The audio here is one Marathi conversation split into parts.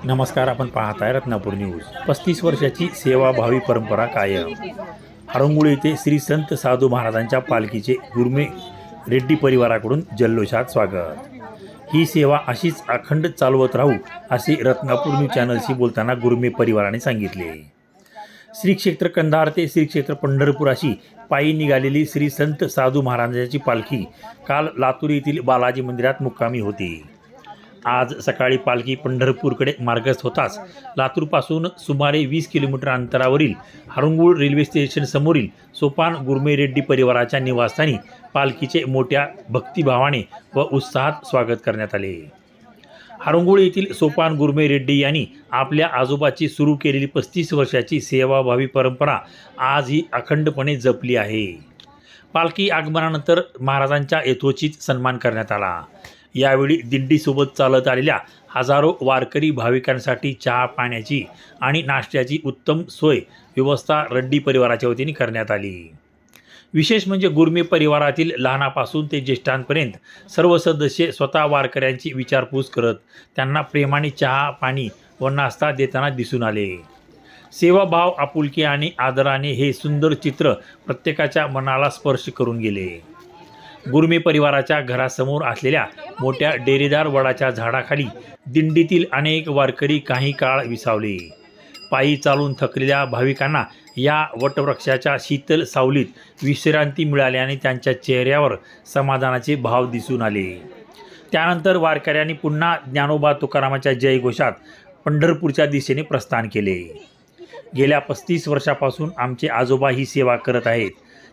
नमस्कार, आपण पाहताय रत्नापूर न्यूज. 35 वर्षाची सेवाभावी परंपरा कायम. हरंगुळ येथे श्री संत साधू महाराजांच्या पालखीचे गुरमे रेड्डी परिवाराकडून जल्लोषात स्वागत. ही सेवा अशीच अखंड चालवत राहू असे रत्नापूर न्यूज चॅनलशी बोलताना गुरमे परिवाराने सांगितले. श्री क्षेत्र कंधार ते श्री क्षेत्र पंढरपूर अशी पायी निघालेली श्री संत साधू महाराजांची पालखी काल लातूर येथील बालाजी मंदिरात मुक्कामी होती. आज सकाळी पालखी पंढरपूरकडे मार्गस्थ होताच लातूरपासून सुमारे 20 किलोमीटर अंतरावरील हरंगुळ रेल्वे स्टेशन समोरील सोपान गुरमे रेड्डी परिवाराच्या निवासस्थानी पालखीचे मोठ्या भक्तिभावाने व उत्साहात स्वागत करण्यात आले. हरंगुळ येथील सोपान गुरमे रेड्डी यांनी आपल्या आजोबाची सुरू केलेली 35 वर्षाची सेवाभावी परंपरा आजही अखंडपणे जपली आहे. पालखी आगमनानंतर महाराजांचा यथोचित सन्मान करण्यात आला. यावेळी दिंडीसोबत चालत आलेल्या हजारो वारकरी भाविकांसाठी चहा पाण्याची आणि नाश्त्याची उत्तम सोय व्यवस्था रेड्डी परिवाराच्या वतीने करण्यात आली. विशेष म्हणजे गुरमे परिवारातील लहानापासून ते ज्येष्ठांपर्यंत सर्व सदस्य स्वतः वारकऱ्यांची विचारपूस करत त्यांना प्रेमाने चहा पाणी व नाश्ता देताना दिसून आले. सेवाभाव, आपुलकी आणि आदराने हे सुंदर चित्र प्रत्येकाच्या मनाला स्पर्श करून गेले. गुरमे परिवाराच्या घरासमोर असलेल्या मोठ्या डेरेदार वडाच्या झाडाखाली दिंडीतील अनेक वारकरी काही काळ विसावले. पायी चालून थकलेल्या भाविकांना या वटवृक्षाच्या शीतल सावलीत विश्रांती मिळाल्याने त्यांच्या चेहऱ्यावर समाधानाचे भाव दिसून आले. त्यानंतर वारकऱ्यांनी पुन्हा ज्ञानोबा तुकारामाच्या जयघोषात पंढरपूरच्या दिशेने प्रस्थान केले. गेल्या 35 वर्षापासून आमचे आजोबा ही सेवा करत आहेत.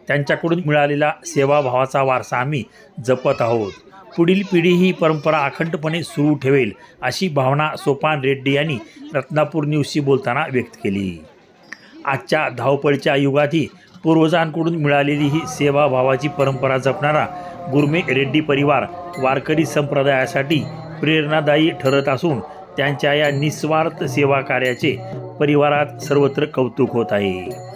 त्यांच्याकडून मिळालेला सेवाभावाचा वारसा आम्ही जपत आहोत. पुढील पिढी ही परंपरा अखंडपणे सुरू ठेवेल अशी भावना सोपान रेड्डी यांनी रत्नापूर न्यूजशी बोलताना व्यक्त केली. आजच्या धावपळीच्या युगातही पूर्वजांकडून मिळालेली ही सेवाभावाची परंपरा जपणारा गुरमे रेड्डी परिवार वारकरी संप्रदायासाठी प्रेरणादायी ठरत असून त्यांच्या या निस्वार्थ सेवा कार्याचे परिवारात सर्वत्र कौतुक होत आहे.